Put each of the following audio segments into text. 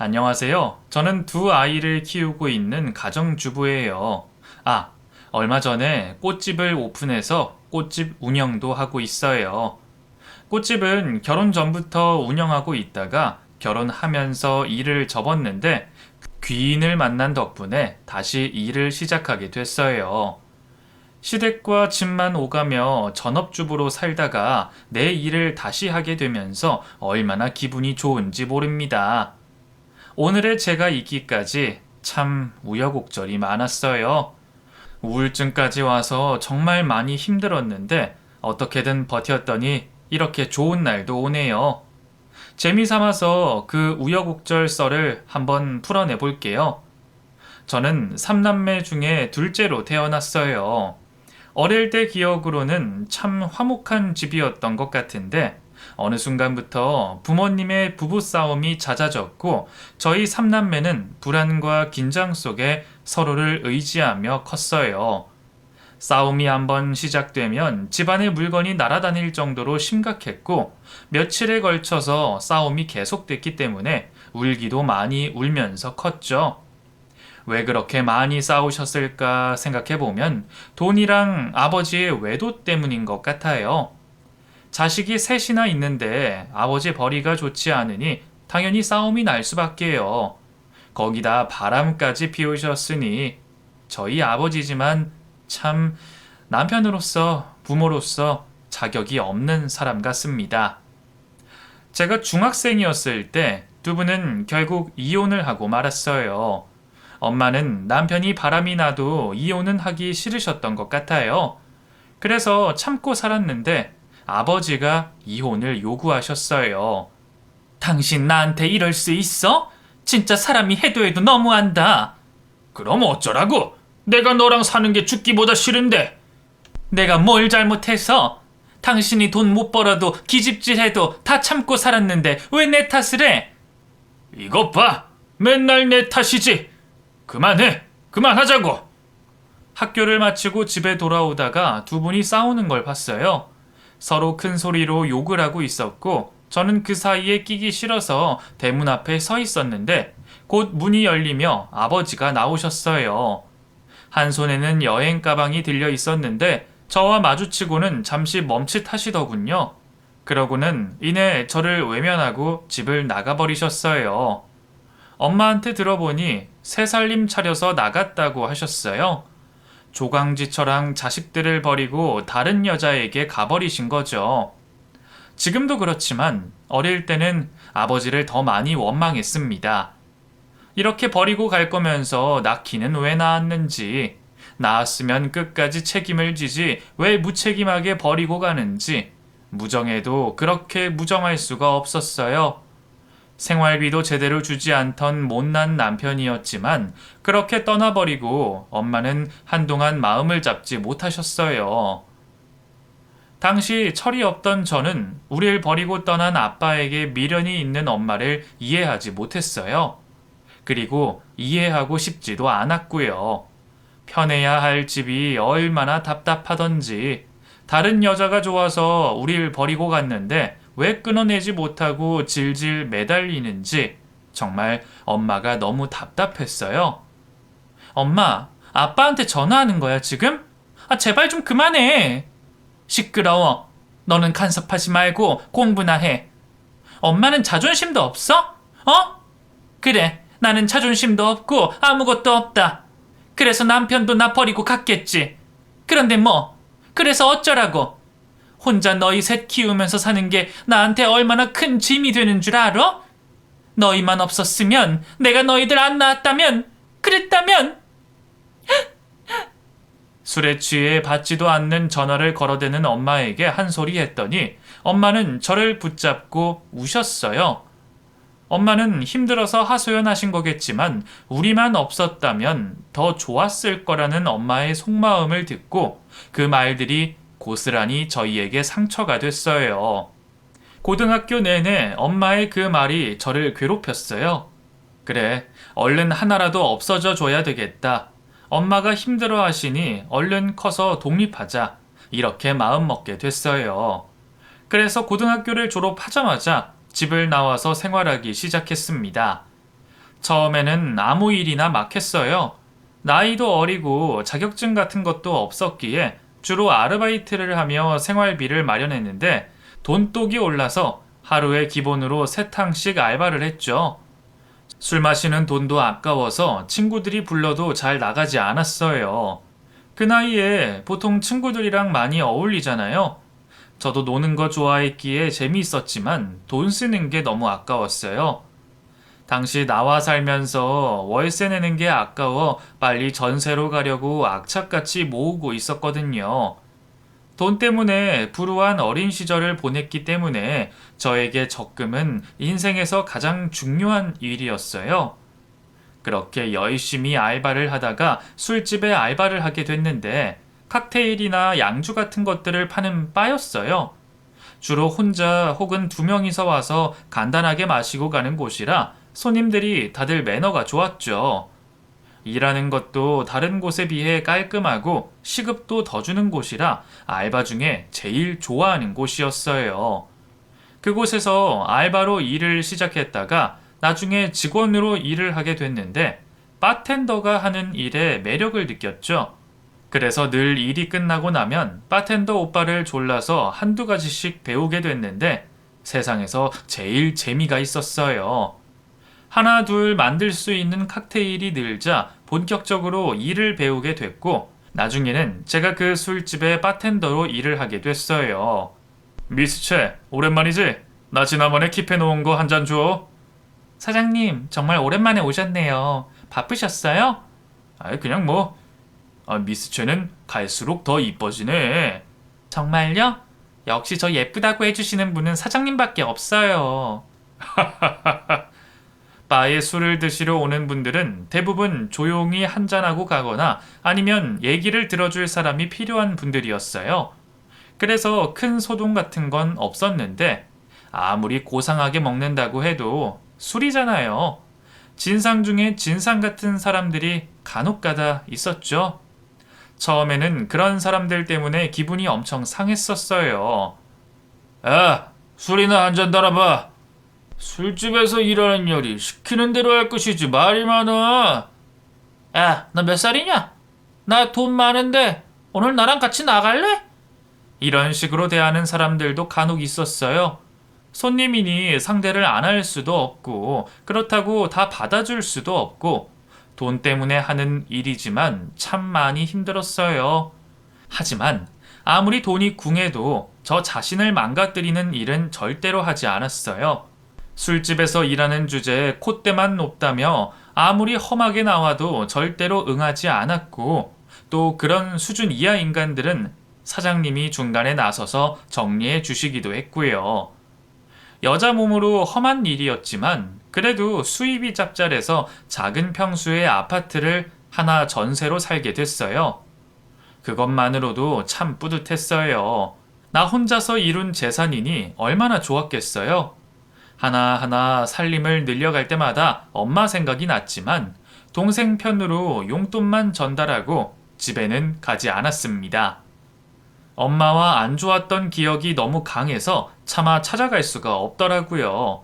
안녕하세요. 저는 두 아이를 키우고 있는 가정주부예요. 아, 얼마 전에 꽃집을 오픈해서 꽃집 운영도 하고 있어요. 꽃집은 결혼 전부터 운영하고 있다가 결혼하면서 일을 접었는데 귀인을 만난 덕분에 다시 일을 시작하게 됐어요. 시댁과 집만 오가며 전업주부로 살다가 내 일을 다시 하게 되면서 얼마나 기분이 좋은지 모릅니다. 오늘의 제가 있기까지 참 우여곡절이 많았어요. 우울증까지 와서 정말 많이 힘들었는데 어떻게든 버텼더니 이렇게 좋은 날도 오네요. 재미삼아서 그 우여곡절 썰을 한번 풀어내 볼게요. 저는 삼남매 중에 둘째로 태어났어요. 어릴 때 기억으로는 참 화목한 집이었던 것 같은데 어느 순간부터 부모님의 부부싸움이 잦아졌고 저희 삼남매는 불안과 긴장 속에 서로를 의지하며 컸어요. 싸움이 한번 시작되면 집안의 물건이 날아다닐 정도로 심각했고 며칠에 걸쳐서 싸움이 계속됐기 때문에 울기도 많이 울면서 컸죠. 왜 그렇게 많이 싸우셨을까 생각해보면 돈이랑 아버지의 외도 때문인 것 같아요. 자식이 셋이나 있는데 아버지 벌이가 좋지 않으니 당연히 싸움이 날 수밖에요. 거기다 바람까지 피우셨으니 저희 아버지지만 참 남편으로서 부모로서 자격이 없는 사람 같습니다. 제가 중학생이었을 때 두 분은 결국 이혼을 하고 말았어요. 엄마는 남편이 바람이 나도 이혼은 하기 싫으셨던 것 같아요. 그래서 참고 살았는데 아버지가 이혼을 요구하셨어요. 당신 나한테 이럴 수 있어? 진짜 사람이 해도 해도 너무한다. 그럼 어쩌라고? 내가 너랑 사는 게 죽기보다 싫은데. 내가 뭘 잘못해서? 당신이 돈 못 벌어도 기집질해도 다 참고 살았는데 왜 내 탓을 해? 이것 봐. 맨날 내 탓이지. 그만해. 그만하자고. 학교를 마치고 집에 돌아오다가 두 분이 싸우는 걸 봤어요. 서로 큰 소리로 욕을 하고 있었고 저는 그 사이에 끼기 싫어서 대문 앞에 서 있었는데 곧 문이 열리며 아버지가 나오셨어요. 한 손에는 여행 가방이 들려 있었는데 저와 마주치고는 잠시 멈칫하시더군요. 그러고는 이내 저를 외면하고 집을 나가버리셨어요. 엄마한테 들어보니 새 살림 차려서 나갔다고 하셨어요. 조강지처럼 자식들을 버리고 다른 여자에게 가버리신 거죠. 지금도 그렇지만 어릴 때는 아버지를 더 많이 원망했습니다. 이렇게 버리고 갈 거면서 낳기는 왜 낳았는지, 낳았으면 끝까지 책임을 지지 왜 무책임하게 버리고 가는지, 무정해도 그렇게 무정할 수가 없었어요. 생활비도 제대로 주지 않던 못난 남편이었지만 그렇게 떠나버리고 엄마는 한동안 마음을 잡지 못하셨어요. 당시 철이 없던 저는 우릴 버리고 떠난 아빠에게 미련이 있는 엄마를 이해하지 못했어요. 그리고 이해하고 싶지도 않았고요. 편해야 할 집이 얼마나 답답하던지 다른 여자가 좋아서 우릴 버리고 갔는데 왜 끊어내지 못하고 질질 매달리는지 정말 엄마가 너무 답답했어요. 엄마, 아빠한테 전화하는 거야, 지금? 아, 제발 좀 그만해. 시끄러워. 너는 간섭하지 말고 공부나 해. 엄마는 자존심도 없어? 어? 그래, 나는 자존심도 없고 아무것도 없다. 그래서 남편도 나 버리고 갔겠지. 그런데 뭐, 그래서 어쩌라고? 혼자 너희 셋 키우면서 사는 게 나한테 얼마나 큰 짐이 되는 줄 알아? 너희만 없었으면, 내가 너희들 안 낳았다면, 그랬다면. 술에 취해 받지도 않는 전화를 걸어대는 엄마에게 한 소리 했더니 엄마는 저를 붙잡고 우셨어요. 엄마는 힘들어서 하소연하신 거겠지만 우리만 없었다면 더 좋았을 거라는 엄마의 속마음을 듣고 그 말들이 고스란히 저희에게 상처가 됐어요. 고등학교 내내 엄마의 그 말이 저를 괴롭혔어요. 그래, 얼른 하나라도 없어져 줘야 되겠다. 엄마가 힘들어 하시니 얼른 커서 독립하자. 이렇게 마음먹게 됐어요. 그래서 고등학교를 졸업하자마자 집을 나와서 생활하기 시작했습니다. 처음에는 아무 일이나 막 했어요. 나이도 어리고 자격증 같은 것도 없었기에 주로 아르바이트를 하며 생활비를 마련했는데 돈독이 올라서 하루에 기본으로 3탕씩 알바를 했죠. 술 마시는 돈도 아까워서 친구들이 불러도 잘 나가지 않았어요. 그 나이에 보통 친구들이랑 많이 어울리잖아요. 저도 노는 거 좋아했기에 재미있었지만 돈 쓰는 게 너무 아까웠어요. 당시 나와 살면서 월세 내는 게 아까워 빨리 전세로 가려고 악착같이 모으고 있었거든요. 돈 때문에 불우한 어린 시절을 보냈기 때문에 저에게 적금은 인생에서 가장 중요한 일이었어요. 그렇게 열심히 알바를 하다가 술집에 알바를 하게 됐는데 칵테일이나 양주 같은 것들을 파는 바였어요. 주로 혼자 혹은 2명이서 와서 간단하게 마시고 가는 곳이라 손님들이 다들 매너가 좋았죠. 일하는 것도 다른 곳에 비해 깔끔하고 시급도 더 주는 곳이라 알바 중에 제일 좋아하는 곳이었어요. 그곳에서 알바로 일을 시작했다가 나중에 직원으로 일을 하게 됐는데 바텐더가 하는 일에 매력을 느꼈죠. 그래서 늘 일이 끝나고 나면 바텐더 오빠를 졸라서 한두 가지씩 배우게 됐는데 세상에서 제일 재미가 있었어요. 하나 둘 만들 수 있는 칵테일이 늘자 본격적으로 일을 배우게 됐고 나중에는 제가 그 술집의 바텐더로 일을 하게 됐어요. 미스 채, 오랜만이지? 나 지난번에 킵해 놓은 거 한 잔 줘. 사장님, 정말 오랜만에 오셨네요. 바쁘셨어요? 그냥 뭐. 미스 채는 갈수록 더 이뻐지네. 정말요? 역시 저 예쁘다고 해주시는 분은 사장님밖에 없어요. 바에 술을 드시러 오는 분들은 대부분 조용히 한잔하고 가거나 아니면 얘기를 들어줄 사람이 필요한 분들이었어요. 그래서 큰 소동 같은 건 없었는데 아무리 고상하게 먹는다고 해도 술이잖아요. 진상 중에 진상 같은 사람들이 간혹가다 있었죠. 처음에는 그런 사람들 때문에 기분이 엄청 상했었어요. 야, 술이나 한 잔 달아봐. 술집에서 일하는 열이 시키는 대로 할 것이지 말이 많아. 야, 너 몇 살이냐? 나 돈 많은데 오늘 나랑 같이 나갈래? 이런 식으로 대하는 사람들도 간혹 있었어요. 손님이니 상대를 안 할 수도 없고 그렇다고 다 받아줄 수도 없고 돈 때문에 하는 일이지만 참 많이 힘들었어요. 하지만 아무리 돈이 궁해도 저 자신을 망가뜨리는 일은 절대로 하지 않았어요. 술집에서 일하는 주제에 콧대만 높다며 아무리 험하게 나와도 절대로 응하지 않았고 또 그런 수준 이하 인간들은 사장님이 중간에 나서서 정리해 주시기도 했고요. 여자 몸으로 험한 일이었지만 그래도 수입이 짭짤해서 작은 평수의 아파트를 하나 전세로 살게 됐어요. 그것만으로도 참 뿌듯했어요. 나 혼자서 이룬 재산이니 얼마나 좋았겠어요. 하나하나 살림을 늘려갈 때마다 엄마 생각이 났지만 동생 편으로 용돈만 전달하고 집에는 가지 않았습니다. 엄마와 안 좋았던 기억이 너무 강해서 차마 찾아갈 수가 없더라고요.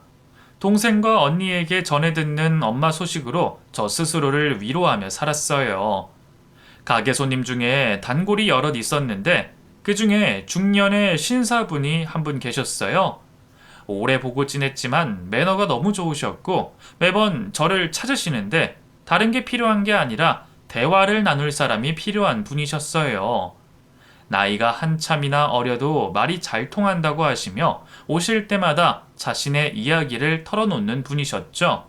동생과 언니에게 전해 듣는 엄마 소식으로 저 스스로를 위로하며 살았어요. 가게 손님 중에 단골이 여럿 있었는데 그 중에 중년의 신사분이 한 분 계셨어요. 오래 보고 지냈지만 매너가 너무 좋으셨고 매번 저를 찾으시는데 다른 게 필요한 게 아니라 대화를 나눌 사람이 필요한 분이셨어요. 나이가 한참이나 어려도 말이 잘 통한다고 하시며 오실 때마다 자신의 이야기를 털어놓는 분이셨죠.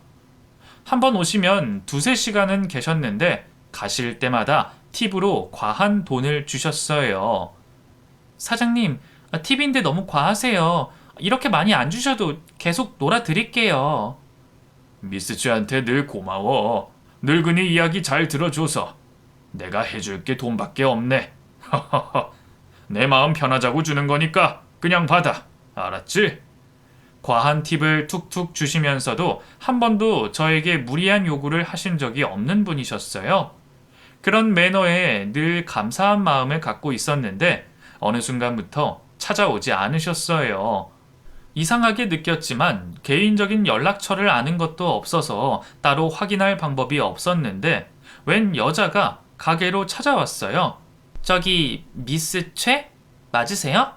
한번 오시면 2~3시간은 계셨는데 가실 때마다 팁으로 과한 돈을 주셨어요. 사장님, 팁인데 너무 과하세요. 이렇게 많이 안 주셔도 계속 놀아드릴게요. 미스즈한테 늘 고마워. 늙은이 이야기 잘 들어줘서. 내가 해줄 게 돈밖에 없네. 내 마음 편하자고 주는 거니까 그냥 받아. 알았지? 과한 팁을 툭툭 주시면서도 한 번도 저에게 무리한 요구를 하신 적이 없는 분이셨어요. 그런 매너에 늘 감사한 마음을 갖고 있었는데 어느 순간부터 찾아오지 않으셨어요. 이상하게 느꼈지만 개인적인 연락처를 아는 것도 없어서 따로 확인할 방법이 없었는데 웬 여자가 가게로 찾아왔어요. 저기 미스 최? 맞으세요?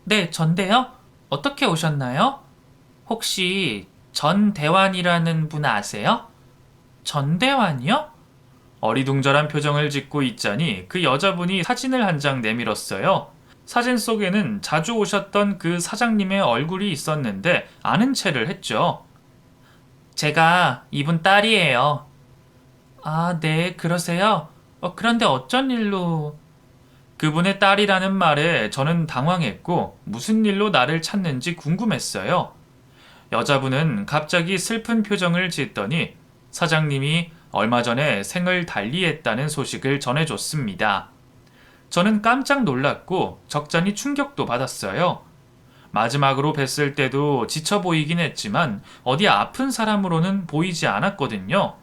네, 전데요. 어떻게 오셨나요? 혹시 전대환이라는 분 아세요? 전대환이요? 어리둥절한 표정을 짓고 있자니 그 여자분이 사진을 한 장 내밀었어요. 사진 속에는 자주 오셨던 그 사장님의 얼굴이 있었는데 아는 체를 했죠. 제가 이분 딸이에요. 아, 네, 그러세요? 그런데 어쩐 일로... 그분의 딸이라는 말에 저는 당황했고 무슨 일로 나를 찾는지 궁금했어요. 여자분은 갑자기 슬픈 표정을 짓더니 사장님이 얼마 전에 생을 달리했다는 소식을 전해줬습니다. 저는 깜짝 놀랐고 적잖이 충격도 받았어요. 마지막으로 뵀을 때도 지쳐 보이긴 했지만 어디 아픈 사람으로는 보이지 않았거든요.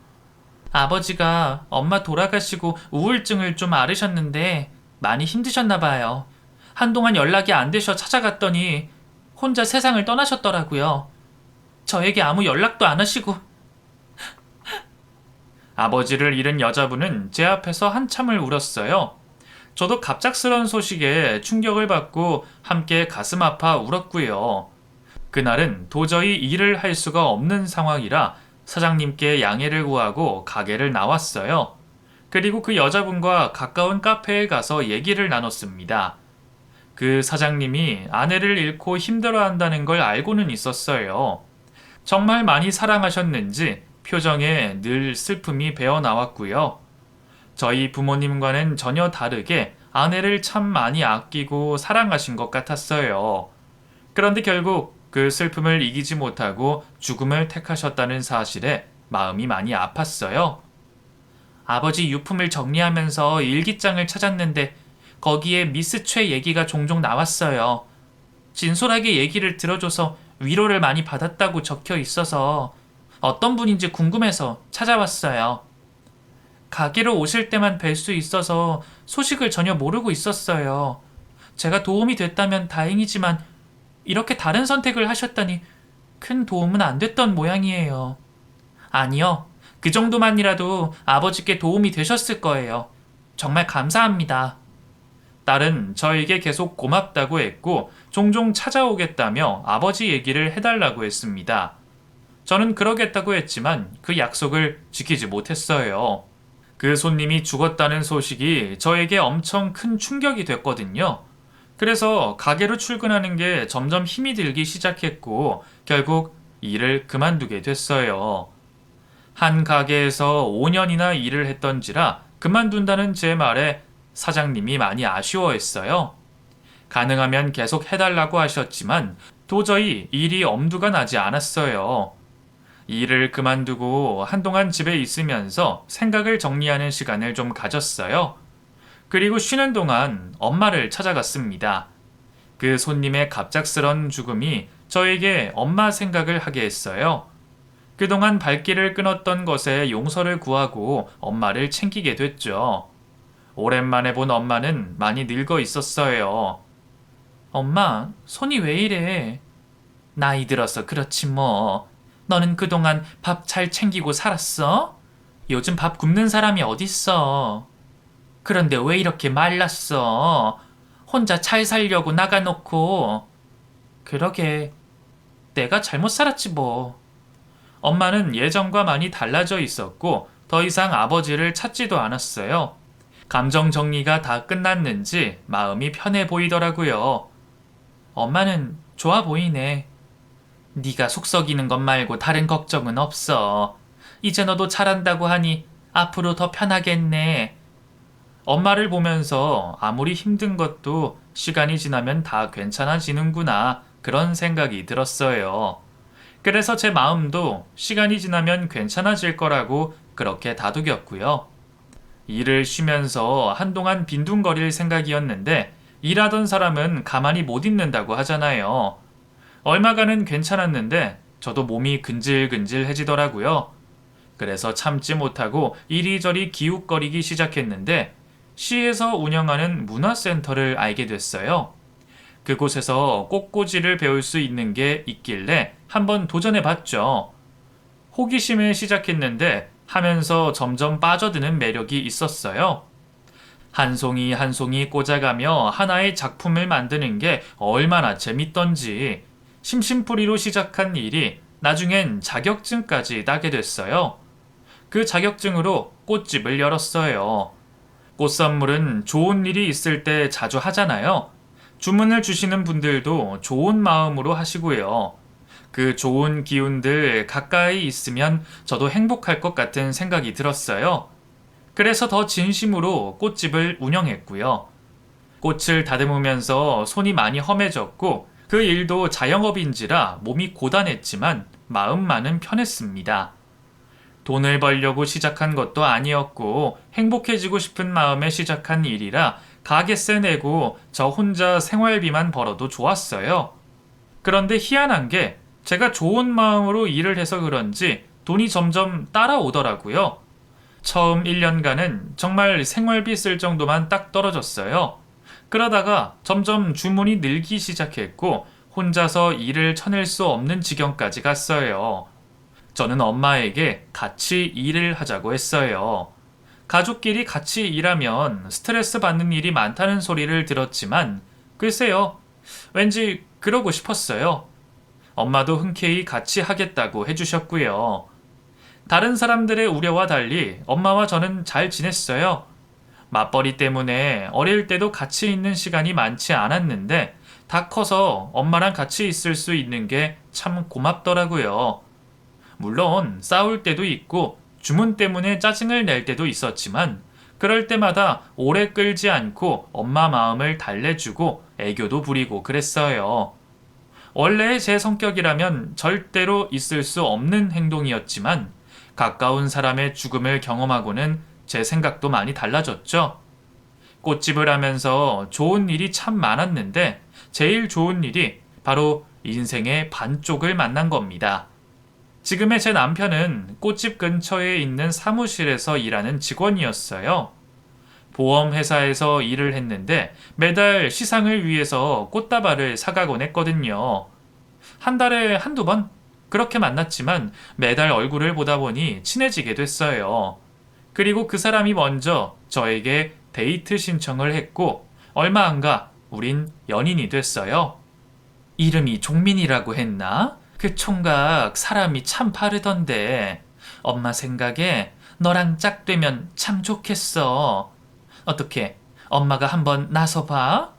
아버지가 엄마 돌아가시고 우울증을 좀 앓으셨는데 많이 힘드셨나 봐요. 한동안 연락이 안 되셔 찾아갔더니 혼자 세상을 떠나셨더라고요. 저에게 아무 연락도 안 하시고. 아버지를 잃은 여자분은 제 앞에서 한참을 울었어요. 저도 갑작스런 소식에 충격을 받고 함께 가슴 아파 울었고요. 그날은 도저히 일을 할 수가 없는 상황이라 사장님께 양해를 구하고 가게를 나왔어요. 그리고 그 여자분과 가까운 카페에 가서 얘기를 나눴습니다. 그 사장님이 아내를 잃고 힘들어한다는 걸 알고는 있었어요. 정말 많이 사랑하셨는지 표정에 늘 슬픔이 배어 나왔고요. 저희 부모님과는 전혀 다르게 아내를 참 많이 아끼고 사랑하신 것 같았어요. 그런데 결국 그 슬픔을 이기지 못하고 죽음을 택하셨다는 사실에 마음이 많이 아팠어요. 아버지 유품을 정리하면서 일기장을 찾았는데 거기에 미스 최 얘기가 종종 나왔어요. 진솔하게 얘기를 들어줘서 위로를 많이 받았다고 적혀 있어서 어떤 분인지 궁금해서 찾아왔어요. 가게로 오실 때만 뵐 수 있어서 소식을 전혀 모르고 있었어요. 제가 도움이 됐다면 다행이지만 이렇게 다른 선택을 하셨다니 큰 도움은 안 됐던 모양이에요. 아니요. 그 정도만이라도 아버지께 도움이 되셨을 거예요. 정말 감사합니다. 딸은 저에게 계속 고맙다고 했고 종종 찾아오겠다며 아버지 얘기를 해달라고 했습니다. 저는 그러겠다고 했지만 그 약속을 지키지 못했어요. 그 손님이 죽었다는 소식이 저에게 엄청 큰 충격이 됐거든요. 그래서 가게로 출근하는 게 점점 힘이 들기 시작했고 결국 일을 그만두게 됐어요. 한 가게에서 5년이나 일을 했던지라 그만둔다는 제 말에 사장님이 많이 아쉬워했어요. 가능하면 계속 해달라고 하셨지만 도저히 일이 엄두가 나지 않았어요. 일을 그만두고 한동안 집에 있으면서 생각을 정리하는 시간을 좀 가졌어요. 그리고 쉬는 동안 엄마를 찾아갔습니다. 그 손님의 갑작스런 죽음이 저에게 엄마 생각을 하게 했어요. 그동안 발길을 끊었던 것에 용서를 구하고 엄마를 챙기게 됐죠. 오랜만에 본 엄마는 많이 늙어 있었어요. 엄마, 손이 왜 이래? 나이 들어서 그렇지 뭐. 너는 그동안 밥 잘 챙기고 살았어? 요즘 밥 굶는 사람이 어딨어? 그런데 왜 이렇게 말랐어? 혼자 잘 살려고 나가놓고. 그러게, 내가 잘못 살았지 뭐. 엄마는 예전과 많이 달라져 있었고 더 이상 아버지를 찾지도 않았어요. 감정 정리가 다 끝났는지 마음이 편해 보이더라고요. 엄마는 좋아 보이네. 네가 속썩이는 것 말고 다른 걱정은 없어. 이제 너도 잘한다고 하니 앞으로 더 편하겠네. 엄마를 보면서 아무리 힘든 것도 시간이 지나면 다 괜찮아지는구나 그런 생각이 들었어요. 그래서 제 마음도 시간이 지나면 괜찮아질 거라고 그렇게 다독였고요. 일을 쉬면서 한동안 빈둥거릴 생각이었는데 일하던 사람은 가만히 못 있는다고 하잖아요. 얼마간은 괜찮았는데 저도 몸이 근질근질해지더라고요. 그래서 참지 못하고 이리저리 기웃거리기 시작했는데 시에서 운영하는 문화센터를 알게 됐어요. 그곳에서 꽃꽂이를 배울 수 있는 게 있길래 한번 도전해 봤죠. 호기심에 시작했는데 하면서 점점 빠져드는 매력이 있었어요. 한 송이 한 송이 꽂아가며 하나의 작품을 만드는 게 얼마나 재밌던지 심심풀이로 시작한 일이 나중엔 자격증까지 따게 됐어요. 그 자격증으로 꽃집을 열었어요. 꽃 선물은 좋은 일이 있을 때 자주 하잖아요. 주문을 주시는 분들도 좋은 마음으로 하시고요. 그 좋은 기운들 가까이 있으면 저도 행복할 것 같은 생각이 들었어요. 그래서 더 진심으로 꽃집을 운영했고요. 꽃을 다듬으면서 손이 많이 험해졌고 그 일도 자영업인지라 몸이 고단했지만 마음만은 편했습니다. 돈을 벌려고 시작한 것도 아니었고 행복해지고 싶은 마음에 시작한 일이라 가게세 내고 저 혼자 생활비만 벌어도 좋았어요. 그런데 희한한 게 제가 좋은 마음으로 일을 해서 그런지 돈이 점점 따라오더라고요. 처음 1년간은 정말 생활비 쓸 정도만 딱 떨어졌어요. 그러다가 점점 주문이 늘기 시작했고 혼자서 일을 쳐낼 수 없는 지경까지 갔어요. 저는 엄마에게 같이 일을 하자고 했어요. 가족끼리 같이 일하면 스트레스 받는 일이 많다는 소리를 들었지만 글쎄요, 왠지 그러고 싶었어요. 엄마도 흔쾌히 같이 하겠다고 해주셨고요. 다른 사람들의 우려와 달리 엄마와 저는 잘 지냈어요. 맞벌이 때문에 어릴 때도 같이 있는 시간이 많지 않았는데 다 커서 엄마랑 같이 있을 수 있는 게 참 고맙더라고요. 물론 싸울 때도 있고 주문 때문에 짜증을 낼 때도 있었지만 그럴 때마다 오래 끌지 않고 엄마 마음을 달래주고 애교도 부리고 그랬어요. 원래 제 성격이라면 절대로 있을 수 없는 행동이었지만 가까운 사람의 죽음을 경험하고는 제 생각도 많이 달라졌죠. 꽃집을 하면서 좋은 일이 참 많았는데 제일 좋은 일이 바로 인생의 반쪽을 만난 겁니다. 지금의 제 남편은 꽃집 근처에 있는 사무실에서 일하는 직원이었어요. 보험회사에서 일을 했는데 매달 시상을 위해서 꽃다발을 사가곤 했거든요. 한 달에 한두 번? 그렇게 만났지만 매달 얼굴을 보다 보니 친해지게 됐어요. 그리고 그 사람이 먼저 저에게 데이트 신청을 했고 얼마 안 가 우린 연인이 됐어요. 이름이 종민이라고 했나? 그 총각 사람이 참 바르던데 엄마 생각에 너랑 짝되면 참 좋겠어. 어떻게 엄마가 한번 나서봐?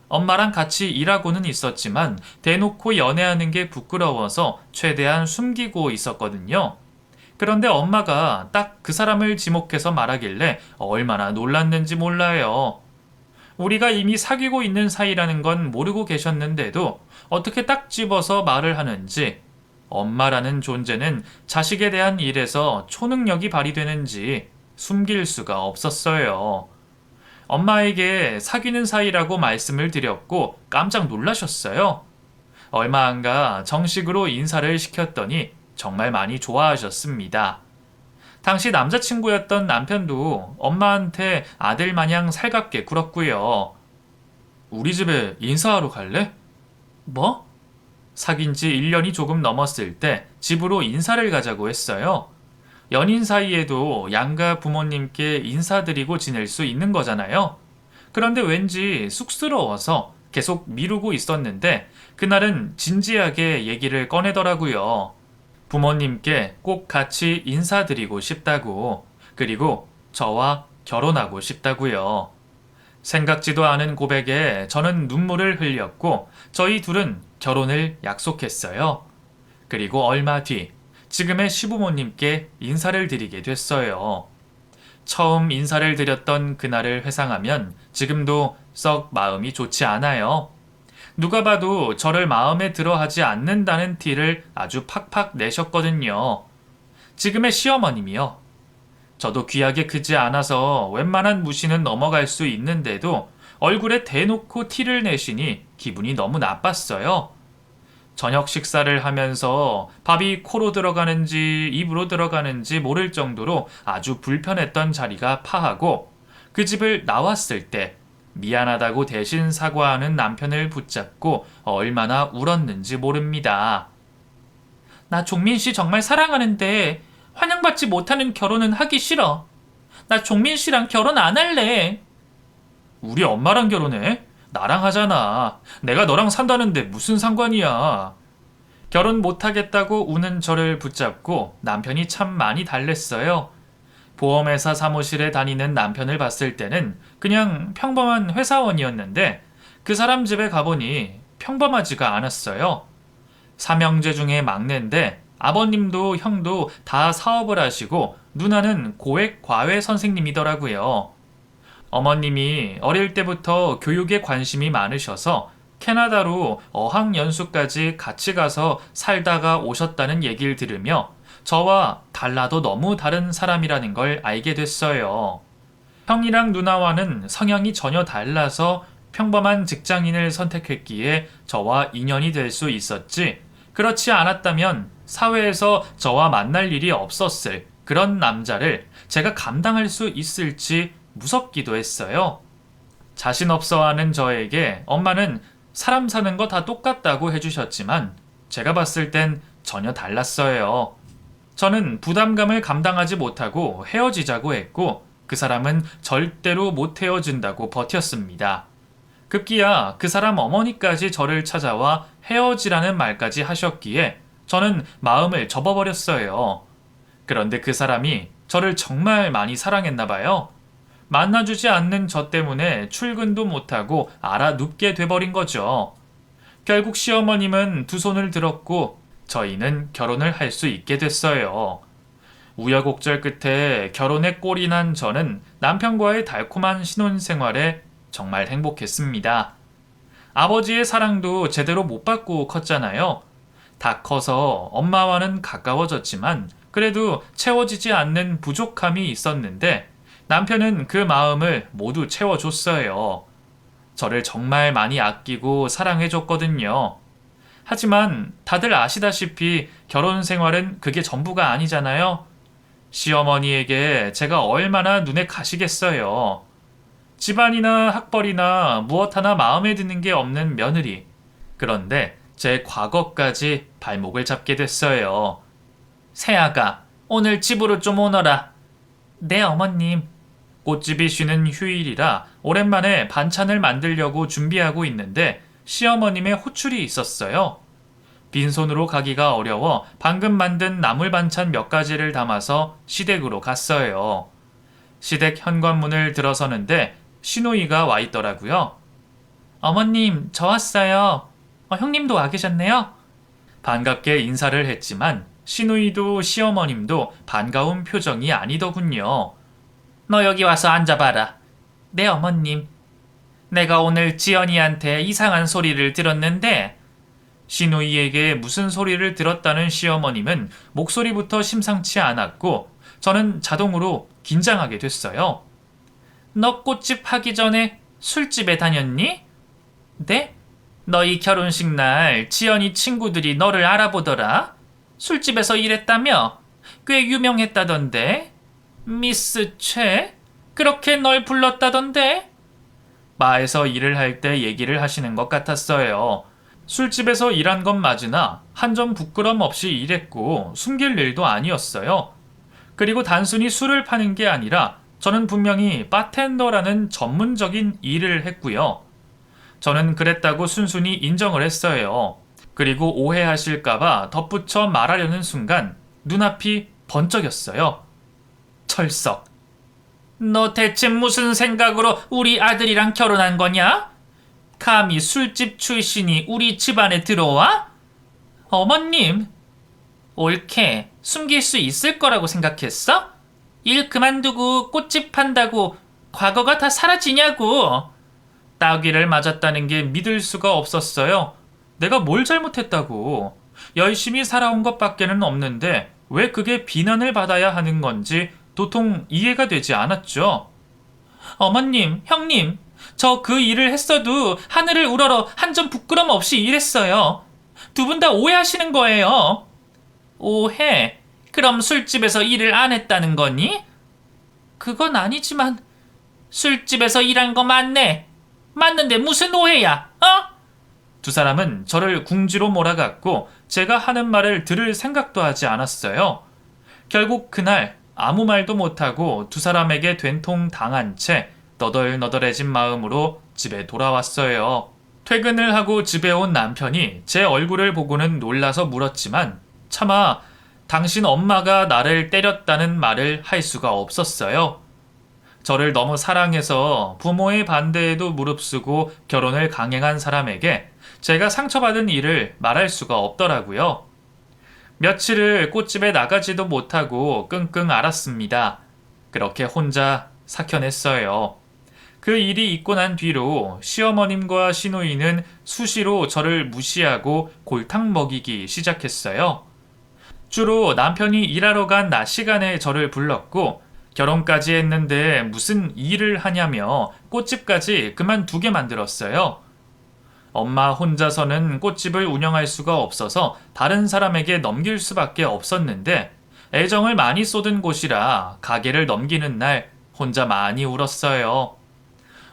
엄마랑 같이 일하고는 있었지만 대놓고 연애하는 게 부끄러워서 최대한 숨기고 있었거든요. 그런데 엄마가 딱 그 사람을 지목해서 말하길래 얼마나 놀랐는지 몰라요. 우리가 이미 사귀고 있는 사이라는 건 모르고 계셨는데도 어떻게 딱 집어서 말을 하는지, 엄마라는 존재는 자식에 대한 일에서 초능력이 발휘되는지 숨길 수가 없었어요. 엄마에게 사귀는 사이라고 말씀을 드렸고 깜짝 놀라셨어요. 얼마 안 가 정식으로 인사를 시켰더니 정말 많이 좋아하셨습니다. 당시 남자친구였던 남편도 엄마한테 아들 마냥 살갑게 굴었고요. 우리 집에 인사하러 갈래? 뭐? 사귄 지 1년이 조금 넘었을 때 집으로 인사를 가자고 했어요. 연인 사이에도 양가 부모님께 인사드리고 지낼 수 있는 거잖아요. 그런데 왠지 쑥스러워서 계속 미루고 있었는데 그날은 진지하게 얘기를 꺼내더라고요. 부모님께 꼭 같이 인사드리고 싶다고, 그리고 저와 결혼하고 싶다고요. 생각지도 않은 고백에 저는 눈물을 흘렸고 저희 둘은 결혼을 약속했어요. 그리고 얼마 뒤 지금의 시부모님께 인사를 드리게 됐어요. 처음 인사를 드렸던 그날을 회상하면 지금도 썩 마음이 좋지 않아요. 누가 봐도 저를 마음에 들어 하지 않는다는 티를 아주 팍팍 내셨거든요. 지금의 시어머님이요. 저도 귀하게 크지 않아서 웬만한 무시는 넘어갈 수 있는데도 얼굴에 대놓고 티를 내시니 기분이 너무 나빴어요. 저녁 식사를 하면서 밥이 코로 들어가는지 입으로 들어가는지 모를 정도로 아주 불편했던 자리가 파하고 그 집을 나왔을 때 미안하다고 대신 사과하는 남편을 붙잡고 얼마나 울었는지 모릅니다. 나 종민 씨 정말 사랑하는데 환영받지 못하는 결혼은 하기 싫어. 나 종민 씨랑 결혼 안 할래. 우리 엄마랑 결혼해? 나랑 하잖아. 내가 너랑 산다는데 무슨 상관이야. 결혼 못하겠다고 우는 저를 붙잡고 남편이 참 많이 달랬어요. 보험회사 사무실에 다니는 남편을 봤을 때는 그냥 평범한 회사원이었는데 그 사람 집에 가보니 평범하지가 않았어요. 삼형제 중에 막내인데 아버님도 형도 다 사업을 하시고 누나는 고액 과외 선생님이더라고요. 어머님이 어릴 때부터 교육에 관심이 많으셔서 캐나다로 어학연수까지 같이 가서 살다가 오셨다는 얘기를 들으며 저와 달라도 너무 다른 사람이라는 걸 알게 됐어요. 형이랑 누나와는 성향이 전혀 달라서 평범한 직장인을 선택했기에 저와 인연이 될 수 있었지, 그렇지 않았다면 사회에서 저와 만날 일이 없었을 그런 남자를 제가 감당할 수 있을지 무섭기도 했어요. 자신 없어 하는 저에게 엄마는 사람 사는 거 다 똑같다고 해주셨지만 제가 봤을 땐 전혀 달랐어요. 저는 부담감을 감당하지 못하고 헤어지자고 했고 그 사람은 절대로 못 헤어진다고 버텼습니다. 급기야 그 사람 어머니까지 저를 찾아와 헤어지라는 말까지 하셨기에 저는 마음을 접어버렸어요. 그런데 그 사람이 저를 정말 많이 사랑했나 봐요. 만나주지 않는 저 때문에 출근도 못하고 알아 눕게 돼버린 거죠. 결국 시어머님은 두 손을 들었고 저희는 결혼을 할 수 있게 됐어요. 우여곡절 끝에 결혼에 꼴이 난 저는 남편과의 달콤한 신혼생활에 정말 행복했습니다. 아버지의 사랑도 제대로 못 받고 컸잖아요. 다 커서 엄마와는 가까워졌지만 그래도 채워지지 않는 부족함이 있었는데 남편은 그 마음을 모두 채워줬어요. 저를 정말 많이 아끼고 사랑해줬거든요. 하지만 다들 아시다시피 결혼 생활은 그게 전부가 아니잖아요. 시어머니에게 제가 얼마나 눈에 가시겠어요. 집안이나 학벌이나 무엇 하나 마음에 드는 게 없는 며느리. 그런데 제 과거까지 발목을 잡게 됐어요. 새아가, 오늘 집으로 좀 오너라. 네, 어머님. 꽃집이 쉬는 휴일이라 오랜만에 반찬을 만들려고 준비하고 있는데 시어머님의 호출이 있었어요. 빈손으로 가기가 어려워 방금 만든 나물 반찬 몇 가지를 담아서 시댁으로 갔어요. 시댁 현관문을 들어서는데 시누이가 와 있더라고요. 어머님, 저 왔어요. 형님도 와 계셨네요. 반갑게 인사를 했지만 시누이도 시어머님도 반가운 표정이 아니더군요. 너 여기 와서 앉아봐라. 네, 어머님. 내가 오늘 지연이한테 이상한 소리를 들었는데 시누이에게 무슨 소리를 들었다는 시어머님은 목소리부터 심상치 않았고 저는 자동으로 긴장하게 됐어요. 너 꽃집 하기 전에 술집에 다녔니? 네? 너희 결혼식 날 지연이 친구들이 너를 알아보더라. 술집에서 일했다며? 꽤 유명했다던데? 미스 최? 그렇게 널 불렀다던데? 바에서 일을 할 때 얘기를 하시는 것 같았어요. 술집에서 일한 건 맞으나 한 점 부끄럼 없이 일했고 숨길 일도 아니었어요. 그리고 단순히 술을 파는 게 아니라 저는 분명히 바텐더라는 전문적인 일을 했고요. 저는 그랬다고 순순히 인정을 했어요. 그리고 오해하실까봐 덧붙여 말하려는 순간 눈앞이 번쩍였어요. 철석. 너 대체 무슨 생각으로 우리 아들이랑 결혼한 거냐? 감히 술집 출신이 우리 집안에 들어와? 어머님, 옳게 숨길 수 있을 거라고 생각했어? 일 그만두고 꽃집 판다고 과거가 다 사라지냐고. 따귀를 맞았다는 게 믿을 수가 없었어요. 내가 뭘 잘못했다고. 열심히 살아온 것밖에는 없는데 왜 그게 비난을 받아야 하는 건지 도통 이해가 되지 않았죠. 어머님, 형님, 저 그 일을 했어도 하늘을 우러러 한 점 부끄럼 없이 일했어요. 두 분 다 오해하시는 거예요. 오해? 그럼 술집에서 일을 안 했다는 거니? 그건 아니지만 술집에서 일한 거 맞네. 맞는데 무슨 오해야? 어? 두 사람은 저를 궁지로 몰아갔고 제가 하는 말을 들을 생각도 하지 않았어요. 결국 그날 아무 말도 못하고 두 사람에게 된통 당한 채 너덜너덜해진 마음으로 집에 돌아왔어요. 퇴근을 하고 집에 온 남편이 제 얼굴을 보고는 놀라서 물었지만 차마 당신 엄마가 나를 때렸다는 말을 할 수가 없었어요. 저를 너무 사랑해서 부모의 반대에도 무릅쓰고 결혼을 강행한 사람에게 제가 상처받은 일을 말할 수가 없더라고요. 며칠을 꽃집에 나가지도 못하고 끙끙 앓았습니다. 그렇게 혼자 삭혀냈어요. 그 일이 있고 난 뒤로 시어머님과 시누이는 수시로 저를 무시하고 골탕 먹이기 시작했어요. 주로 남편이 일하러 간 낮 시간에 저를 불렀고 결혼까지 했는데 무슨 일을 하냐며 꽃집까지 그만두게 만들었어요. 엄마 혼자서는 꽃집을 운영할 수가 없어서 다른 사람에게 넘길 수밖에 없었는데 애정을 많이 쏟은 곳이라 가게를 넘기는 날 혼자 많이 울었어요.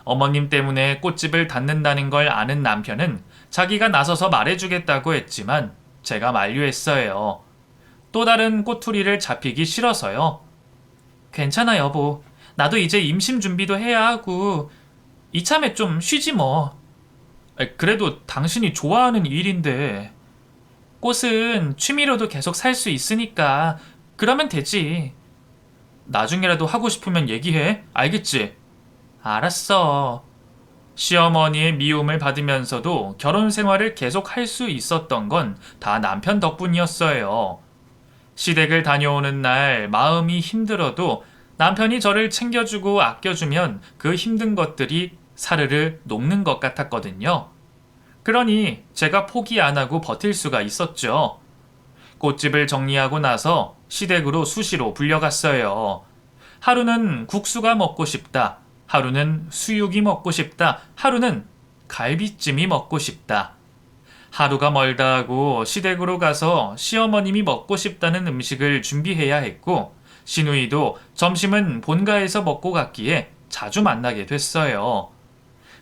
어머님 때문에 꽃집을 닫는다는 걸 아는 남편은 자기가 나서서 말해주겠다고 했지만 제가 만류했어요. 또 다른 꼬투리를 잡히기 싫어서요. 괜찮아 여보. 나도 이제 임신 준비도 해야 하고 이참에 좀 쉬지 뭐. 그래도 당신이 좋아하는 일인데. 꽃은 취미로도 계속 살 수 있으니까 그러면 되지. 나중에라도 하고 싶으면 얘기해. 알겠지? 알았어. 시어머니의 미움을 받으면서도 결혼 생활을 계속 할 수 있었던 건 다 남편 덕분이었어요. 시댁을 다녀오는 날 마음이 힘들어도 남편이 저를 챙겨주고 아껴주면 그 힘든 것들이 사르르 녹는 것 같았거든요. 그러니 제가 포기 안 하고 버틸 수가 있었죠. 꽃집을 정리하고 나서 시댁으로 수시로 불려갔어요. 하루는 국수가 먹고 싶다. 하루는 수육이 먹고 싶다. 하루는 갈비찜이 먹고 싶다. 하루가 멀다 하고 시댁으로 가서 시어머님이 먹고 싶다는 음식을 준비해야 했고 시누이도 점심은 본가에서 먹고 갔기에 자주 만나게 됐어요.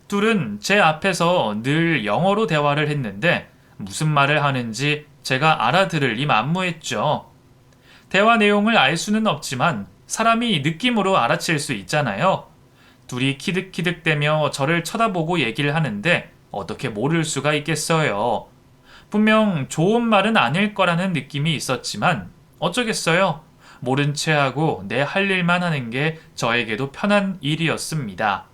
둘은 제 앞에서 늘 영어로 대화를 했는데 무슨 말을 하는지 제가 알아들을 리 만무했죠. 대화 내용을 알 수는 없지만 사람이 느낌으로 알아챌 수 있잖아요. 둘이 키득키득대며 저를 쳐다보고 얘기를 하는데 어떻게 모를 수가 있겠어요. 분명 좋은 말은 아닐 거라는 느낌이 있었지만 어쩌겠어요. 모른 채 하고 내 할 일만 하는 게 저에게도 편한 일이었습니다.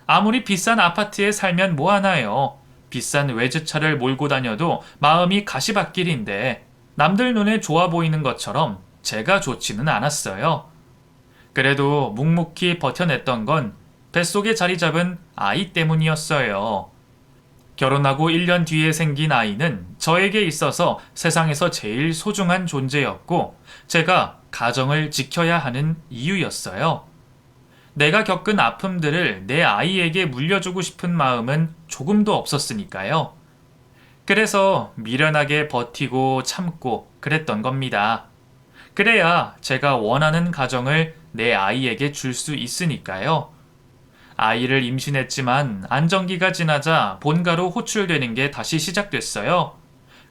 아무리 비싼 아파트에 살면 뭐하나요. 비싼 외제차를 몰고 다녀도 마음이 가시밭길인데 남들 눈에 좋아 보이는 것처럼 제가 좋지는 않았어요. 그래도 묵묵히 버텨냈던 건 뱃속에 자리 잡은 아이 때문이었어요. 결혼하고 1년 뒤에 생긴 아이는 저에게 있어서 세상에서 제일 소중한 존재였고 제가 가정을 지켜야 하는 이유였어요. 내가 겪은 아픔들을 내 아이에게 물려주고 싶은 마음은 조금도 없었으니까요. 그래서 미련하게 버티고 참고 그랬던 겁니다. 그래야 제가 원하는 가정을 내 아이에게 줄 수 있으니까요. 아이를 임신했지만 안정기가 지나자 본가로 호출되는 게 다시 시작됐어요.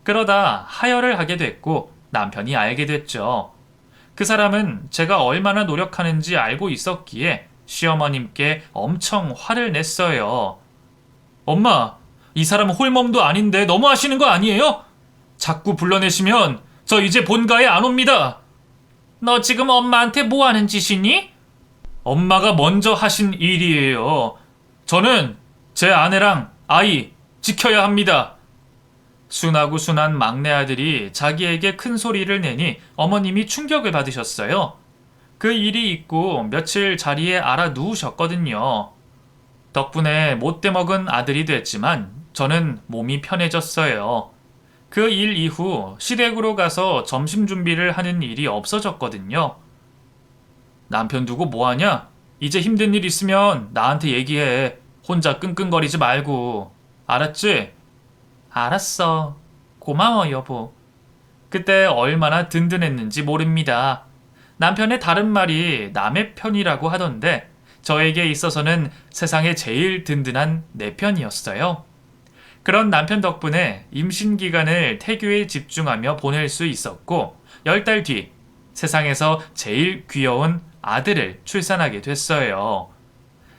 그러다 하혈을 하게 됐고 남편이 알게 됐죠. 그 사람은 제가 얼마나 노력하는지 알고 있었기에 시어머님께 엄청 화를 냈어요. 엄마, 이 사람은 홀몸도 아닌데 너무 하시는 거 아니에요? 자꾸 불러내시면 저 이제 본가에 안 옵니다. 너 지금 엄마한테 뭐 하는 짓이니? 엄마가 먼저 하신 일이에요. 저는 제 아내랑 아이 지켜야 합니다. 순하고 순한 막내 아들이 자기에게 큰 소리를 내니 어머님이 충격을 받으셨어요. 그 일이 있고 며칠 자리에 알아 누우셨거든요. 덕분에 못돼 먹은 아들이 됐지만 저는 몸이 편해졌어요. 그 일 이후 시댁으로 가서 점심 준비를 하는 일이 없어졌거든요. 남편 두고 뭐하냐? 이제 힘든 일 있으면 나한테 얘기해. 혼자 끙끙거리지 말고. 알았지? 알았어. 고마워 여보. 그때 얼마나 든든했는지 모릅니다. 남편의 다른 말이 남의 편이라고 하던데 저에게 있어서는 세상에 제일 든든한 내 편이었어요. 그런 남편 덕분에 임신 기간을 태교에 집중하며 보낼 수 있었고 10달 뒤 세상에서 제일 귀여운 아들을 출산하게 됐어요.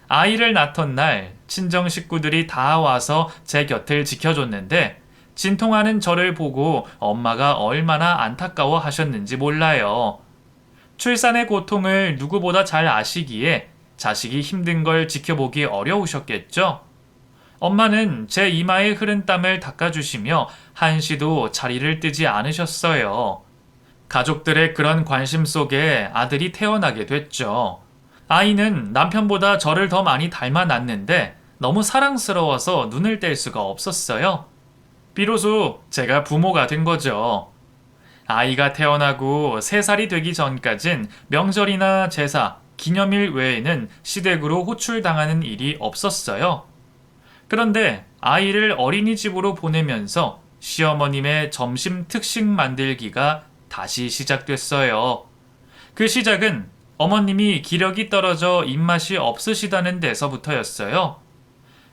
아이를 낳던 날 친정 식구들이 다 와서 제 곁을 지켜줬는데 진통하는 저를 보고 엄마가 얼마나 안타까워 하셨는지 몰라요. 출산의 고통을 누구보다 잘 아시기에 자식이 힘든 걸 지켜보기 어려우셨겠죠? 엄마는 제 이마에 흐른 땀을 닦아주시며 한시도 자리를 뜨지 않으셨어요. 가족들의 그런 관심 속에 아들이 태어나게 됐죠. 아이는 남편보다 저를 더 많이 닮아났는데 너무 사랑스러워서 눈을 뗄 수가 없었어요. 비로소 제가 부모가 된 거죠. 아이가 태어나고 3살이 되기 전까진 명절이나 제사, 기념일 외에는 시댁으로 호출당하는 일이 없었어요. 그런데 아이를 어린이집으로 보내면서 시어머님의 점심 특식 만들기가 다시 시작됐어요. 그 시작은 어머님이 기력이 떨어져 입맛이 없으시다는 데서부터였어요.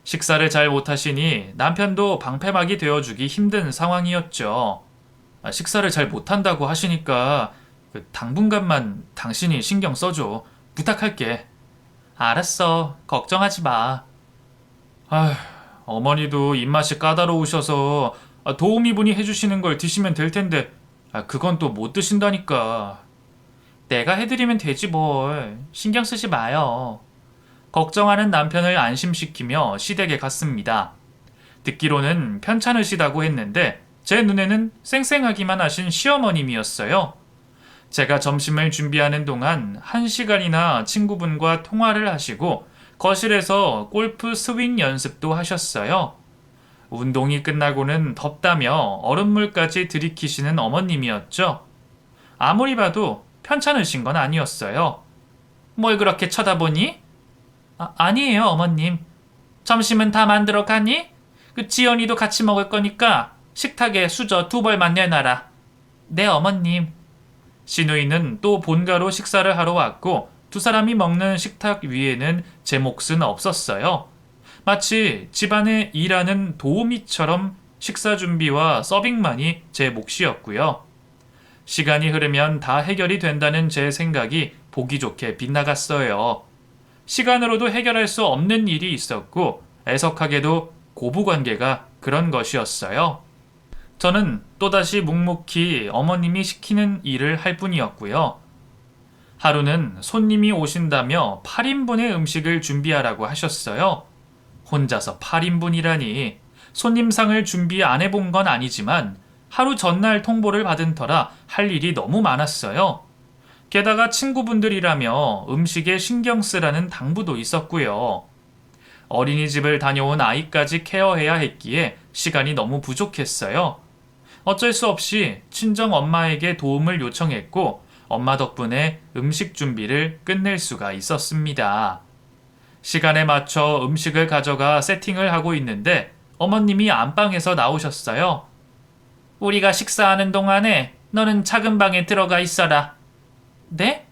식사를 잘 못하시니 남편도 방패막이 되어주기 힘든 상황이었죠. 식사를 잘 못한다고 하시니까 당분간만 당신이 신경 써줘. 부탁할게. 알았어. 걱정하지 마. 아휴, 어머니도 입맛이 까다로우셔서 도우미분이 해주시는 걸 드시면 될 텐데 그건 또 못 드신다니까. 내가 해드리면 되지 뭘. 신경 쓰지 마요. 걱정하는 남편을 안심시키며 시댁에 갔습니다. 듣기로는 편찮으시다고 했는데 제 눈에는 쌩쌩하기만 하신 시어머님이었어요. 제가 점심을 준비하는 동안 1시간이나 친구분과 통화를 하시고 거실에서 골프 스윙 연습도 하셨어요. 운동이 끝나고는 덥다며 얼음물까지 들이키시는 어머님이었죠. 아무리 봐도 편찮으신 건 아니었어요. 뭘 그렇게 쳐다보니? 아니에요, 어머님. 점심은 다 만들어 가니? 지연이도 같이 먹을 거니까 식탁에 수저 2벌만 내놔라. 네, 어머님. 시누이는 또 본가로 식사를 하러 왔고 2사람이 먹는 식탁 위에는 제 몫은 없었어요. 마치 집안에 일하는 도우미처럼 식사 준비와 서빙만이 제 몫이었고요. 시간이 흐르면 다 해결이 된다는 제 생각이 보기 좋게 빗나갔어요. 시간으로도 해결할 수 없는 일이 있었고 애석하게도 고부관계가 그런 것이었어요. 저는 또다시 묵묵히 어머님이 시키는 일을 할 뿐이었고요. 하루는 손님이 오신다며 8인분의 음식을 준비하라고 하셨어요. 혼자서 8인분이라니 손님상을 준비 안 해본 건 아니지만 하루 전날 통보를 받은 터라 할 일이 너무 많았어요. 게다가 친구분들이라며 음식에 신경 쓰라는 당부도 있었고요. 어린이집을 다녀온 아이까지 케어해야 했기에 시간이 너무 부족했어요. 어쩔 수 없이 친정 엄마에게 도움을 요청했고 엄마 덕분에 음식 준비를 끝낼 수가 있었습니다. 시간에 맞춰 음식을 가져가 세팅을 하고 있는데 어머님이 안방에서 나오셨어요. 우리가 식사하는 동안에 너는 작은 방에 들어가 있어라. 네?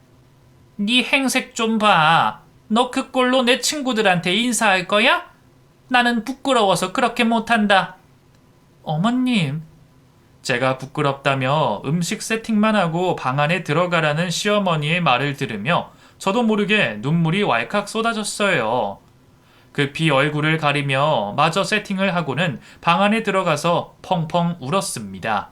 네 행색 좀 봐. 너 그 꼴로 내 친구들한테 인사할 거야? 나는 부끄러워서 그렇게 못한다. 어머님. 제가 부끄럽다며 음식 세팅만 하고 방 안에 들어가라는 시어머니의 말을 들으며 저도 모르게 눈물이 왈칵 쏟아졌어요. 급히 얼굴을 가리며 마저 세팅을 하고는 방 안에 들어가서 펑펑 울었습니다.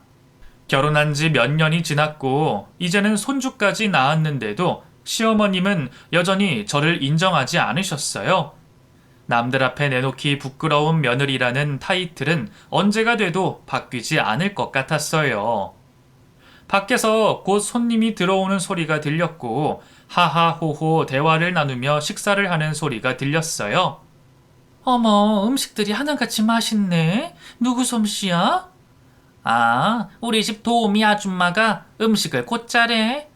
결혼한 지 몇 년이 지났고 이제는 손주까지 낳았는데도 시어머님은 여전히 저를 인정하지 않으셨어요. 남들 앞에 내놓기 부끄러운 며느리라는 타이틀은 언제가 돼도 바뀌지 않을 것 같았어요. 밖에서 곧 손님이 들어오는 소리가 들렸고 하하호호 대화를 나누며 식사를 하는 소리가 들렸어요. 어머, 음식들이 하나같이 맛있네. 누구 솜씨야? 아, 우리 집 도우미 아줌마가 음식을 곧 잘해.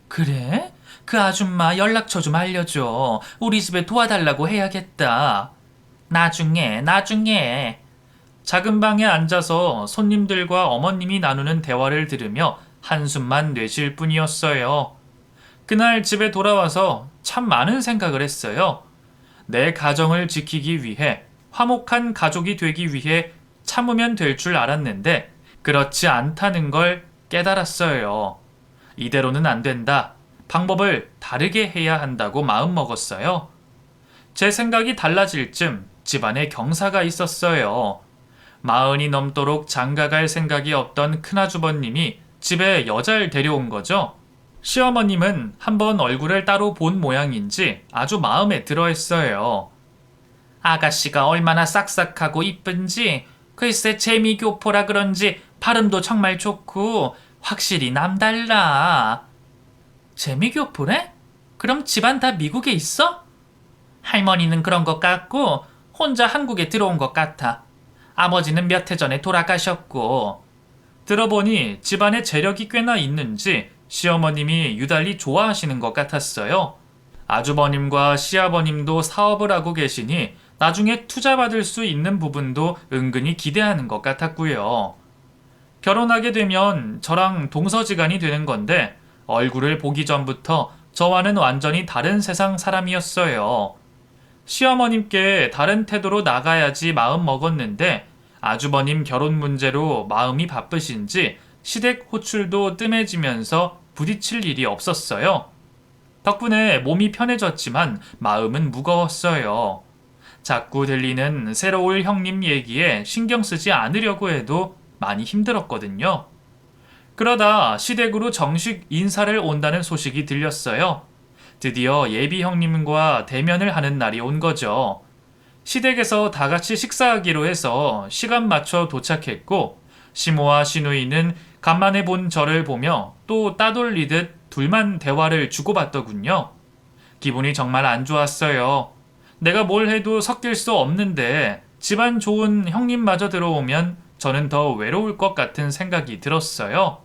그래? 그 아줌마 연락처 좀 알려줘. 우리 집에 도와달라고 해야겠다. 나중에. 작은 방에 앉아서 손님들과 어머님이 나누는 대화를 들으며 한숨만 내쉴 뿐이었어요. 그날 집에 돌아와서 참 많은 생각을 했어요. 내 가정을 지키기 위해, 화목한 가족이 되기 위해 참으면 될 줄 알았는데 그렇지 않다는 걸 깨달았어요. 이대로는 안 된다. 방법을 다르게 해야 한다고 마음먹었어요. 제 생각이 달라질 쯤 집안에 경사가 있었어요. 40이 넘도록 장가갈 생각이 없던 큰아주버님이 집에 여자를 데려온 거죠. 시어머님은 한번 얼굴을 따로 본 모양인지 아주 마음에 들어 했어요. 아가씨가 얼마나 싹싹하고 이쁜지, 글쎄 재미교포라 그런지 발음도 정말 좋고 확실히 남달라. 재미교포래? 그럼 집안 다 미국에 있어? 할머니는 그런 것 같고 혼자 한국에 들어온 것 같아. 아버지는 몇 해 전에 돌아가셨고. 들어보니 집안에 재력이 꽤나 있는지 시어머님이 유달리 좋아하시는 것 같았어요. 아주버님과 시아버님도 사업을 하고 계시니 나중에 투자받을 수 있는 부분도 은근히 기대하는 것 같았고요. 결혼하게 되면 저랑 동서지간이 되는 건데 얼굴을 보기 전부터 저와는 완전히 다른 세상 사람이었어요. 시어머님께 다른 태도로 나가야지 마음 먹었는데 아주버님 결혼 문제로 마음이 바쁘신지 시댁 호출도 뜸해지면서 부딪힐 일이 없었어요. 덕분에 몸이 편해졌지만 마음은 무거웠어요. 자꾸 들리는 새로울 형님 얘기에 신경 쓰지 않으려고 해도 많이 힘들었거든요. 그러다 시댁으로 정식 인사를 온다는 소식이 들렸어요. 드디어 예비 형님과 대면을 하는 날이 온 거죠. 시댁에서 다 같이 식사하기로 해서 시간 맞춰 도착했고 시모와 시누이는 간만에 본 저를 보며 또 따돌리듯 둘만 대화를 주고받더군요. 기분이 정말 안 좋았어요. 내가 뭘 해도 섞일 수 없는데 집안 좋은 형님마저 들어오면 저는 더 외로울 것 같은 생각이 들었어요.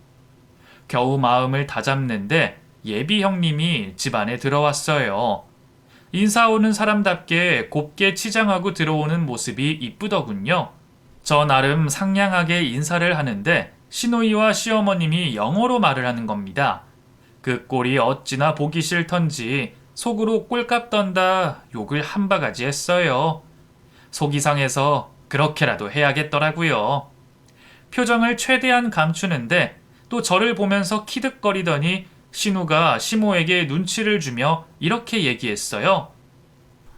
겨우 마음을 다잡는데 예비 형님이 집안에 들어왔어요. 인사 오는 사람답게 곱게 치장하고 들어오는 모습이 이쁘더군요. 저 나름 상냥하게 인사를 하는데 시누이와 시어머님이 영어로 말을 하는 겁니다. 그 꼴이 어찌나 보기 싫던지 속으로 꼴값 떤다 욕을 한 바가지 했어요. 속이 상해서 그렇게라도 해야겠더라고요. 표정을 최대한 감추는데 또 저를 보면서 키득거리더니 신우가 시모에게 눈치를 주며 이렇게 얘기했어요.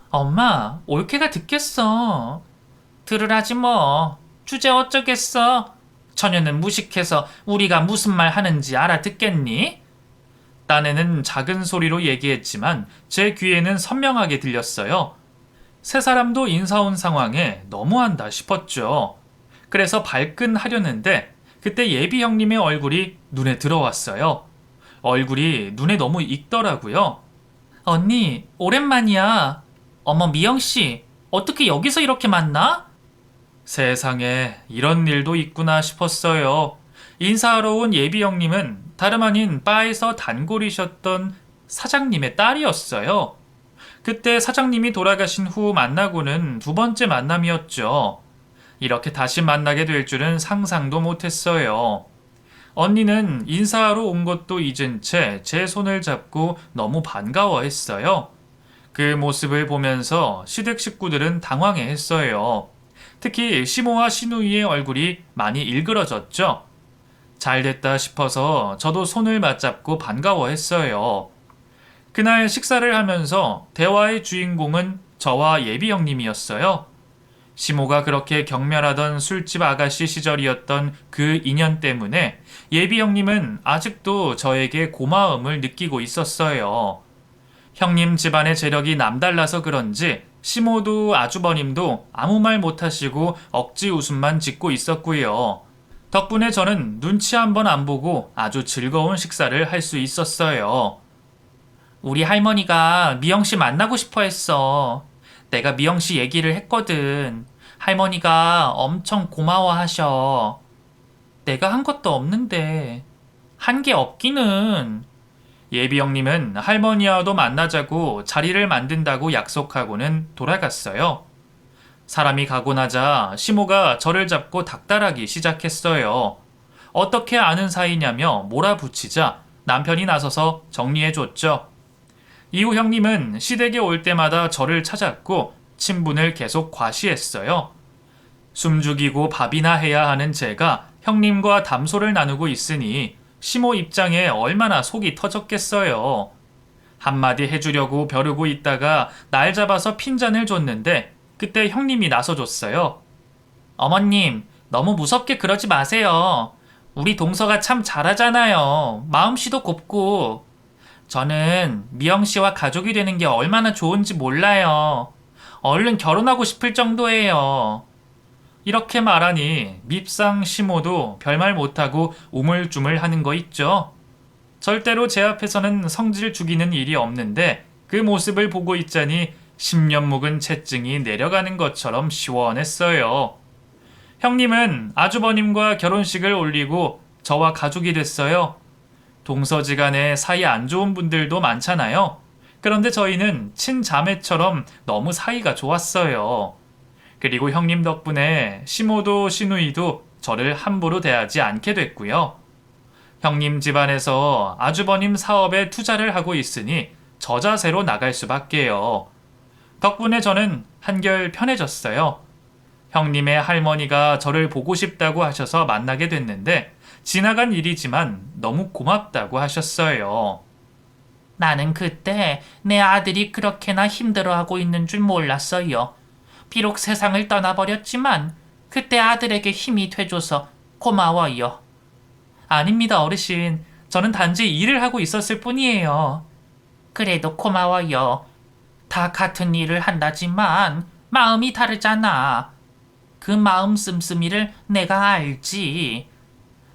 엄마, 올케가 듣겠어. 들으라지 뭐. 주제 어쩌겠어. 처녀는 무식해서 우리가 무슨 말 하는지 알아듣겠니? 딴에는 작은 소리로 얘기했지만 제 귀에는 선명하게 들렸어요. 세 사람도 인사 온 상황에 너무한다 싶었죠. 그래서 발끈하려는데 그때 예비 형님의 얼굴이 눈에 들어왔어요. 얼굴이 눈에 너무 익더라고요. 언니, 오랜만이야. 어머, 미영씨, 어떻게 여기서 이렇게 만나? 세상에 이런 일도 있구나 싶었어요. 인사하러 온 예비 형님은 다름 아닌 바에서 단골이셨던 사장님의 딸이었어요. 그때 사장님이 돌아가신 후 만나고는 두 번째 만남이었죠. 이렇게 다시 만나게 될 줄은 상상도 못했어요. 언니는 인사하러 온 것도 잊은 채 제 손을 잡고 너무 반가워했어요. 그 모습을 보면서 시댁 식구들은 당황해했어요. 특히 시모와 시누이의 얼굴이 많이 일그러졌죠. 잘됐다 싶어서 저도 손을 맞잡고 반가워했어요. 그날 식사를 하면서 대화의 주인공은 저와 예비 형님이었어요. 시모가 그렇게 경멸하던 술집 아가씨 시절이었던 그 인연 때문에 예비 형님은 아직도 저에게 고마움을 느끼고 있었어요. 형님 집안의 재력이 남달라서 그런지 시모도 아주버님도 아무 말 못하시고 억지 웃음만 짓고 있었고요. 덕분에 저는 눈치 한번 안 보고 아주 즐거운 식사를 할 수 있었어요. 우리 할머니가 미영씨 만나고 싶어 했어. 내가 미영씨 얘기를 했거든. 할머니가 엄청 고마워하셔. 내가 한 것도 없는데. 한 게 없기는. 예비 형님은 할머니와도 만나자고 자리를 만든다고 약속하고는 돌아갔어요. 사람이 가고 나자 시모가 저를 잡고 닥달하기 시작했어요. 어떻게 아는 사이냐며 몰아붙이자 남편이 나서서 정리해줬죠. 이후 형님은 시댁에 올 때마다 저를 찾았고 친분을 계속 과시했어요. 숨죽이고 밥이나 해야 하는 제가 형님과 담소를 나누고 있으니 시모 입장에 얼마나 속이 터졌겠어요. 한마디 해주려고 벼르고 있다가 날 잡아서 핀잔을 줬는데 그때 형님이 나서줬어요. 어머님, 너무 무섭게 그러지 마세요. 우리 동서가 참 잘하잖아요. 마음씨도 곱고. 저는 미영 씨와 가족이 되는 게 얼마나 좋은지 몰라요. 얼른 결혼하고 싶을 정도예요. 이렇게 말하니 밉상 시모도 별말 못하고 우물쭈물 하는 거 있죠. 절대로 제 앞에서는 성질 죽이는 일이 없는데 그 모습을 보고 있자니 10년 묵은 채증이 내려가는 것처럼 시원했어요. 형님은 아주버님과 결혼식을 올리고 저와 가족이 됐어요. 동서지간에 사이 안 좋은 분들도 많잖아요. 그런데 저희는 친자매처럼 너무 사이가 좋았어요. 그리고 형님 덕분에 시모도 시누이도 저를 함부로 대하지 않게 됐고요. 형님 집안에서 아주버님 사업에 투자를 하고 있으니 저자세로 나갈 수밖에요. 덕분에 저는 한결 편해졌어요. 형님의 할머니가 저를 보고 싶다고 하셔서 만나게 됐는데 지나간 일이지만 너무 고맙다고 하셨어요. 나는 그때 내 아들이 그렇게나 힘들어하고 있는 줄 몰랐어요. 비록 세상을 떠나버렸지만 그때 아들에게 힘이 돼줘서 고마워요. 아닙니다, 어르신. 저는 단지 일을 하고 있었을 뿐이에요. 그래도 고마워요. 다 같은 일을 한다지만 마음이 다르잖아. 그 마음 씀씀이를 내가 알지.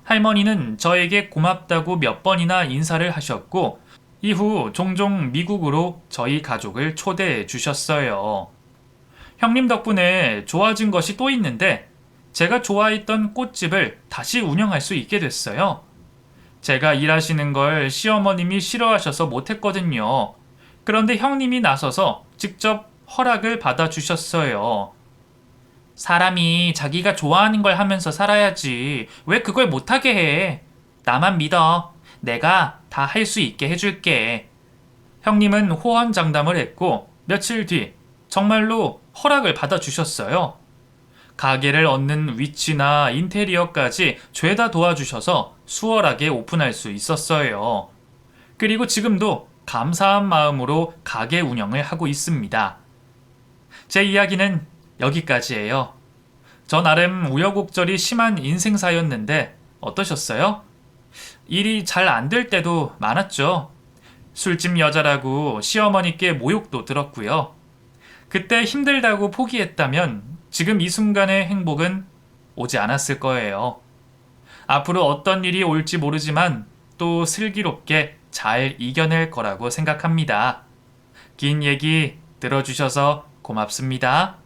할머니는 저에게 고맙다고 몇 번이나 인사를 하셨고 이후 종종 미국으로 저희 가족을 초대해 주셨어요. 형님 덕분에 좋아진 것이 또 있는데 제가 좋아했던 꽃집을 다시 운영할 수 있게 됐어요. 제가 일하시는 걸 시어머님이 싫어하셔서 못했거든요. 그런데 형님이 나서서 직접 허락을 받아주셨어요. 사람이 자기가 좋아하는 걸 하면서 살아야지. 왜 그걸 못하게 해? 나만 믿어. 내가 다 할 수 있게 해줄게. 형님은 호언장담을 했고 며칠 뒤 정말로 허락을 받아주셨어요. 가게를 얻는 위치나 인테리어까지 죄다 도와주셔서 수월하게 오픈할 수 있었어요. 그리고 지금도 감사한 마음으로 가게 운영을 하고 있습니다. 제 이야기는 여기까지예요. 저 나름 우여곡절이 심한 인생사였는데 어떠셨어요? 일이 잘 안 될 때도 많았죠. 술집 여자라고 시어머니께 모욕도 들었고요. 그때 힘들다고 포기했다면 지금 이 순간의 행복은 오지 않았을 거예요. 앞으로 어떤 일이 올지 모르지만 또 슬기롭게 잘 이겨낼 거라고 생각합니다. 긴 얘기 들어주셔서 고맙습니다.